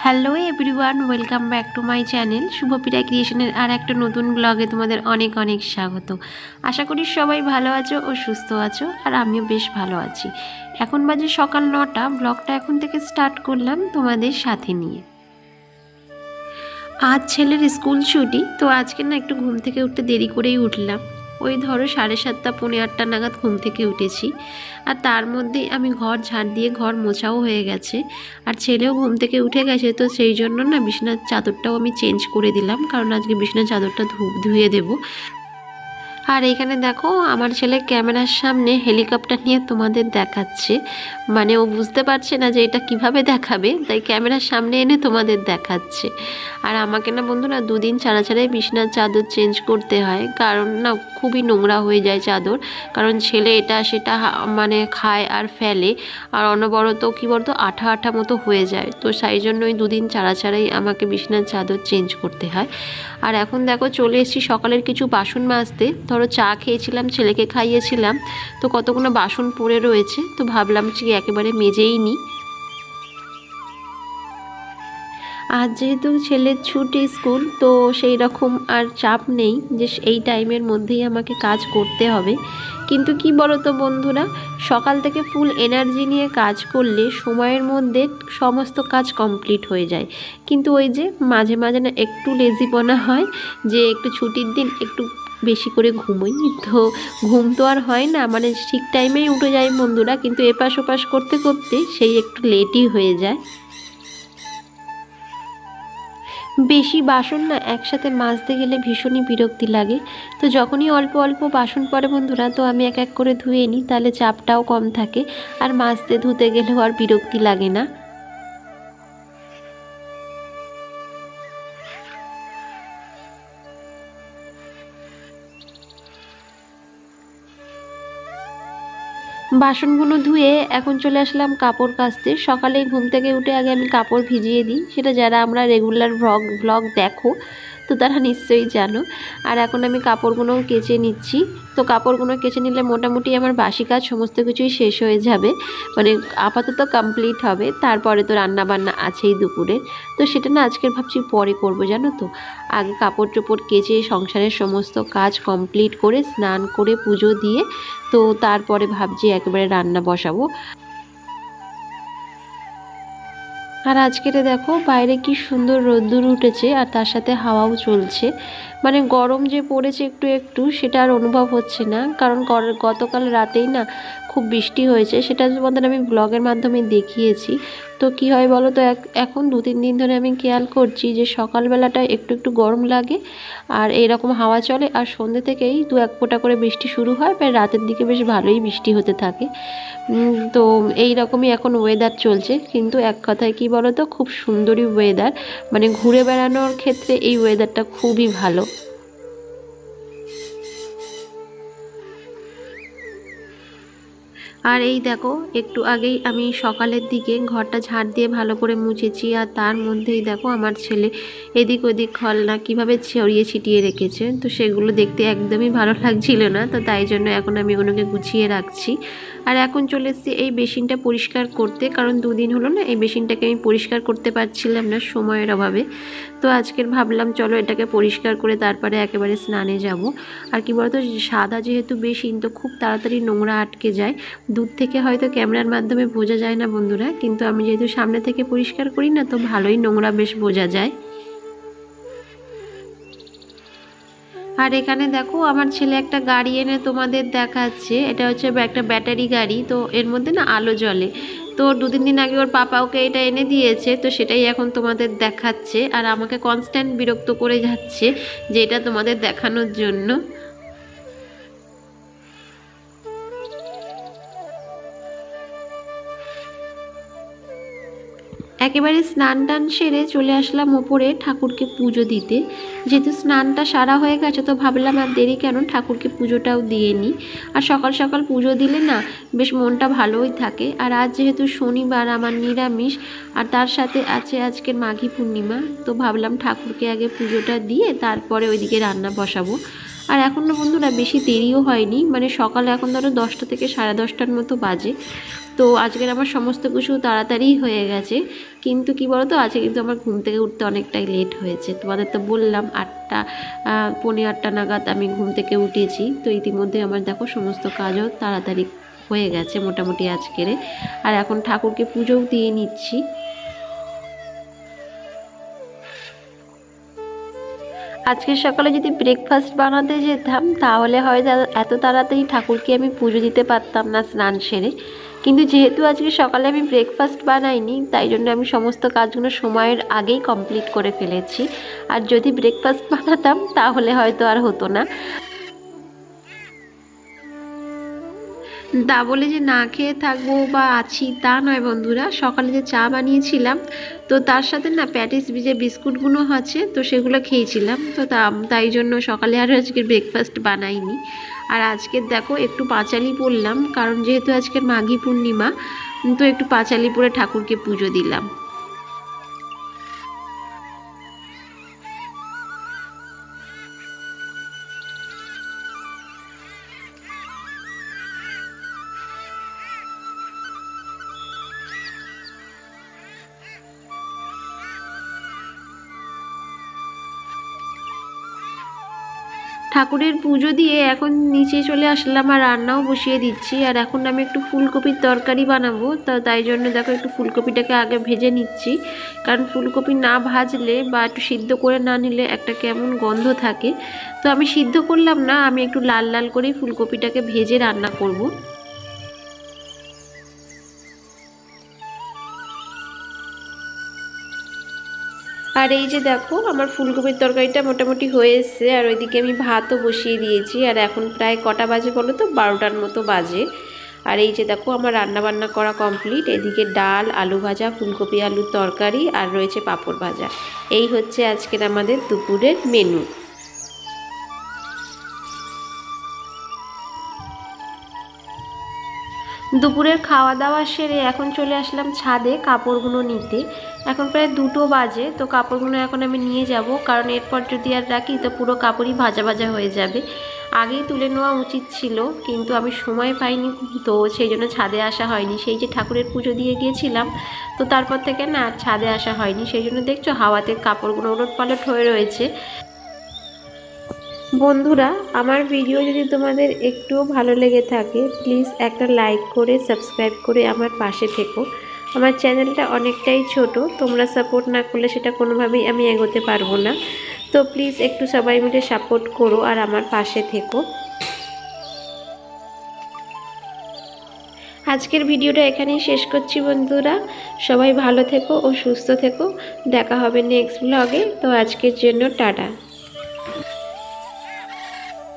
Hello everyone, welcome back to my channel Shubhapriya ক্রিয়েশনের আর একটা নতুন ব্লগে তোমাদের অনেক অনেক স্বাগত। আশা করি সবাই ভালো আছো ও সুস্থ আছো, আর আমিও বেশ ভালো আছি। এখন বাজে সকাল 9টা। ব্লগটা এখন থেকে স্টার্ট করলাম তোমাদের সাথে নিয়ে। আজ ছেলের স্কুল ছুটি, তো আজকে না একটু ঘুম থেকে উঠতে দেরি করেই উঠলাম। ওই ধরো 7:30 পৌনে 8টা নাগাদ ঘুম থেকে উঠেছি। আর তার মধ্যে আমি ঘর ঝাড় দিয়ে ঘর মোছাও হয়ে গেছে, আর ছেলেও ঘুম থেকে উঠে গেছে। তো সেই জন্য না বিছানার চাদরটাও আমি চেঞ্জ করে দিলাম, কারণ আজকে বিছানার চাদরটা ধুয়ে দেবো। আর এখানে দেখো আমার ছেলে ক্যামেরার সামনে হেলিকপ্টার নিয়ে তোমাদের দেখাচ্ছে। মানে ও বুঝতে পারছে না যে এটা কিভাবে দেখাবে, তাই ক্যামেরার সামনে এনে তোমাদের দেখাচ্ছে। আর আমাকে না বন্ধুরা 2 দিন ছাড়া ছাড়াই বিছানার চাদর চেঞ্জ করতে হয়, কারণ না খুবই নোংরা হয়ে যায় চাদর। কারণ ছেলে এটা সেটা মানে খায় আর ফেলে, আর অনবরত কী বলতো আঠা আঠা মতো হয়ে যায়। তো সেই জন্য ওই 2 দিন ছাড়া ছাড়াই আমাকে বিছানার চাদর চেঞ্জ করতে হয়। আর এখন দেখো চলে এসেছি সকালের কিছু বাসন মাজতে। ধরো চা খেয়েছিলাম, ছেলেকে খাইয়েছিলাম, তো কতগুলো বাসন পড়ে রয়েছে, তো ভাবলাম যে একেবারে মেজেই নিই। আজ যেহেতু ছেলের ছুটি স্কুল, তো সেই রকম আর চাপ নেই যে এই টাইমের মধ্যেই আমাকে কাজ করতে হবে। কিন্তু কি বলো তো বন্ধুরা, সকাল থেকে ফুল এনার্জি নিয়ে কাজ করলে সময়ের মধ্যে সমস্ত কাজ কমপ্লিট হয়ে যায়। কিন্তু ওই যে মাঝে মাঝে না একটু লেজিপনা হয়, যে একটু ছুটির দিন একটু বেশি করে ঘুমোই, তো ঘুম তো আর হয় না, মানে ঠিক টাইমেই উঠে যায় বন্ধুরা, কিন্তু এপাশ ওপাশ করতে করতে সেই একটু লেটই হয়ে যায়। বেশি বাসন না একসাথে মাজতে গেলে ভীষণই বিরক্তি লাগে। তো যখনই অল্প অল্প বাসন পড়ে বন্ধুরা, তো আমি এক এক করে ধুয়ে নিই, তাহলে চাপটাও কম থাকে, আর মাজতে ধুতে গেলেও আর বিরক্তি লাগে না। বাসনগুলো ধুয়ে এখন চলে আসলাম কাপড় কাচতে। সকালে ঘুম থেকে উঠে আগে আমি কাপড় ভিজিয়ে দিই, সেটা যারা আমরা রেগুলার ব্লগ দেখো তো তারা নিশ্চয়ই জানো। আর এখন আমি কাপড়গুলো কেচে নিচ্ছি। তো কাপড়গুলো কেচে নিলে মোটামুটি আমার বাসি কাজ সমস্ত কিছুই শেষ হয়ে যাবে, মানে আপাতত কমপ্লিট হবে। তারপরে তো রান্না বান্না আছেই দুপুরে, তো সেটা না আজকের ভাবছি পরে করব, জানো তো। আগে কাপড় চোপড় কেচে সংসারের সমস্ত কাজ কমপ্লিট করে স্নান করে পুজো দিয়ে, তো তারপরে ভাবছি একেবারে রান্না বসাবো। আর আজকের দেখো বাইরে কি সুন্দর রোদ্দুর উঠেছে, আর তার সাথে হাওয়াও চলছে। মানে গরম যে পড়েছে একটু একটু, সেটা আর অনুভব হচ্ছে না, কারণ গতকাল রাতেই না খুব বৃষ্টি হয়েছে, সেটা তোমাদের আমি ব্লগের মাধ্যমে দেখিয়েছি। তো কি হয় বলো তো, এখন 2-3 দিন ধরে আমি খেয়াল করছি যে সকালবেলাটা একটু একটু গরম লাগে, আর এইরকম হাওয়া চলে, আর সন্ধ্যে থেকেই 2-1 ফোঁটা করে বৃষ্টি শুরু হয়, প্রায় রাতের দিকে বেশ ভালোই বৃষ্টি হতে থাকে। তো এই রকমই এখন ওয়েদার চলছে। কিন্তু এক কথায় কি বলো তো, খুব সুন্দরই ওয়েদার, মানে ঘুরে বেড়ানোর ক্ষেত্রে এই ওয়েদারটা খুবই ভালো। আর এই দেখো একটু আগেই আমি সকালের দিকে ঘরটা ঝাড় দিয়ে ভালো করে মুছেছি, আর তার মধ্যেই দেখো আমার ছেলে এদিক ওদিক খলনা কীভাবে ছড়িয়ে ছিটিয়ে রেখেছে, তো সেগুলো দেখতে একদমই ভালো লাগছিল না। তো তাই জন্য এখন আমি ওগুলোকে গুছিয়ে রাখছি। আর এখন চলে এসেছি এই বেসিনটা পরিষ্কার করতে, কারণ 2 দিন হলো না এই বেসিনটাকে আমি পরিষ্কার করতে পারছিলাম না সময়ের অভাবে। তো আজকের ভাবলাম চলো এটাকে পরিষ্কার করে তারপরে একেবারে স্নানে যাব। আর কি বলতো, সাদা যেহেতু বেসিন, তো খুব তাড়াতাড়ি নোংরা আটকে যায়। দূর থেকে হয়তো ক্যামেরার মাধ্যমে বোঝা যায় না বন্ধুরা, কিন্তু আমি যেহেতু সামনে থেকে পরিষ্কার করি না, তো ভালোই নোংরা বেশ বোঝা যায়। আর এখানে দেখো আমার ছেলে একটা গাড়ি এনে তোমাদের দেখাচ্ছে, এটা হচ্ছে একটা ব্যাটারি গাড়ি, তো এর মধ্যে না আলো জ্বলে। তো 2-3 দিন আগে ওর পাপা ওকে এটা এনে দিয়েছে, তো সেটাই এখন তোমাদের দেখাচ্ছে, আর আমাকে কনস্ট্যান্ট বিরক্ত করে যাচ্ছে যে এটা তোমাদের দেখানোর জন্য। একেবারে স্নান টান সেরে চলে আসলাম ওপরে ঠাকুরকে পুজো দিতে। যেহেতু স্নানটা সারা হয়ে গেছে, তো ভাবলাম আর দেরি কেন, ঠাকুরকে পুজোটাও দিয়ে নিই। আর সকাল সকাল পুজো দিলে না বেশ মনটা ভালোই থাকে। আর আজ যেহেতু শনিবার, আমার নিরামিষ, আর তার সাথে আছে আজকের মাঘী পূর্ণিমা, তো ভাবলাম ঠাকুরকে আগে পুজোটা দিয়ে তারপরে ওইদিকে রান্না বসাবো। আর এখন না বন্ধুরা বেশি দেরিও হয়নি, মানে সকালে এখন ধরো 10টা থেকে 10:30টার মতো বাজে। তো আজকের আমার সমস্ত কিছু তাড়াতাড়ি হয়ে গেছে, কিন্তু কি বলো তো আজকে কিন্তু আমার ঘুম থেকে উঠতে অনেকটাই লেট হয়েছে। তোমাদের তো বললাম 8টা 8:45 নাগাদ আমি ঘুম থেকে উঠেছি। তো ইতিমধ্যে আমার দেখো সমস্ত কাজও তাড়াতাড়ি হয়ে গেছে মোটামুটি আজকের। আর এখন ঠাকুরকে পুজোও দিয়ে নিচ্ছি। আজকের সকালে যদি ব্রেকফাস্ট বানাতে যেতাম তাহলে হয়তো এত তাড়াতাড়ি ঠাকুরকে আমি পুজো দিতে পারতাম না স্নান সেরে, কিন্তু যেহেতু আজকে সকালে আমি ব্রেকফাস্ট বানাইনি তাই জন্য আমি সমস্ত কাজগুলো সময়ের আগেই কমপ্লিট করে ফেলেছি। আর যদি ব্রেকফাস্ট বানাতাম তাহলে হয়তো আর হতো না। তা বলে যে না খেয়ে থাকবো বা আছি তা নয় বন্ধুরা, সকালে যে চা বানিয়েছিলাম তো তার সাথে না প্যাটিস যে বিস্কুটগুলো আছে তো সেগুলো খেয়েছিলাম। তো তাই জন্য সকালে আর আজকের ব্রেকফাস্ট বানাইনি। আর আজকের দেখো একটু পাঁচালি পড়লাম, কারণ যেহেতু আজকের মাঘী পূর্ণিমা, তো একটু পাঁচালি পরে ঠাকুরকে পুজো দিলাম। ঠাকুরের পুজো দিয়ে এখন নিচে চলে আসলাম আর রান্নাও বসিয়ে দিচ্ছি। আর এখন আমি একটু ফুলকপির তরকারি বানাবো, তো তাই জন্য দেখো একটু ফুলকপিটাকে আগে ভেজে নিচ্ছি, কারণ ফুলকপি না ভাজলে বা একটু সিদ্ধ করে না নিলে একটা কেমন গন্ধ থাকে। তো আমি সিদ্ধ করলাম না, আমি একটু লাল লাল করেই ফুলকপিটাকে ভেজে রান্না করব। আর এই যে দেখো আমার ফুলকপির তরকারিটা মোটামুটি হয়ে এসছে, আর ওইদিকে আমি ভাতও বসিয়ে দিয়েছি। আর এখন প্রায় কটা বাজে বলো তো, 12টার মতো বাজে। আর এই যে দেখো আমার রান্না বান্না করা কমপ্লিট। এদিকে ডাল, আলু ভাজা, ফুলকপি আলুর তরকারি আর রয়েছে পাঁপড় ভাজা। এই হচ্ছে আজকের আমাদের দুপুরের মেনু। দুপুরের খাওয়া দাওয়া সেরে এখন চলে আসলাম ছাদে কাপড়গুলো নিতে। এখন প্রায় 2টো বাজে, তো কাপড়গুলো এখন আমি নিয়ে যাব, কারণ এরপর যদি আর রাখি তো পুরো কাপড়ই ভাজা ভাজা হয়ে যাবে। আগেই তুলে নেওয়া উচিত ছিল, কিন্তু আমি সময় পাইনি, তো সেই জন্য ছাদে আসা হয়নি। সেই যে ঠাকুরের পুজো দিয়ে গিয়েছিলাম, তো তারপর থেকে না ছাদে আসা হয়নি। সেই জন্য দেখছো হাওয়াতে কাপড়গুলো ওলটপালট হয়ে রয়েছে। বন্ধুরা, আমার ভিডিও যদি তোমাদের একটুও ভালো লেগে থাকে প্লিজ একটা লাইক করে সাবস্ক্রাইব করে আমার পাশে থেকো। আমার চ্যানেলটা অনেকটাই ছোট, তোমরা সাপোর্ট না করলে সেটা কোনোভাবেই আমি এগোতে পারবো না। তো প্লিজ একটু সবাই মিলে সাপোর্ট করো আর আমার পাশে থেকো। আজকের ভিডিওটা এখানেই শেষ করছি বন্ধুরা। সবাই ভালো থেকো ও সুস্থ থেকো। দেখা হবে নেক্সট ব্লগে। তো আজকের জন্য টাটা।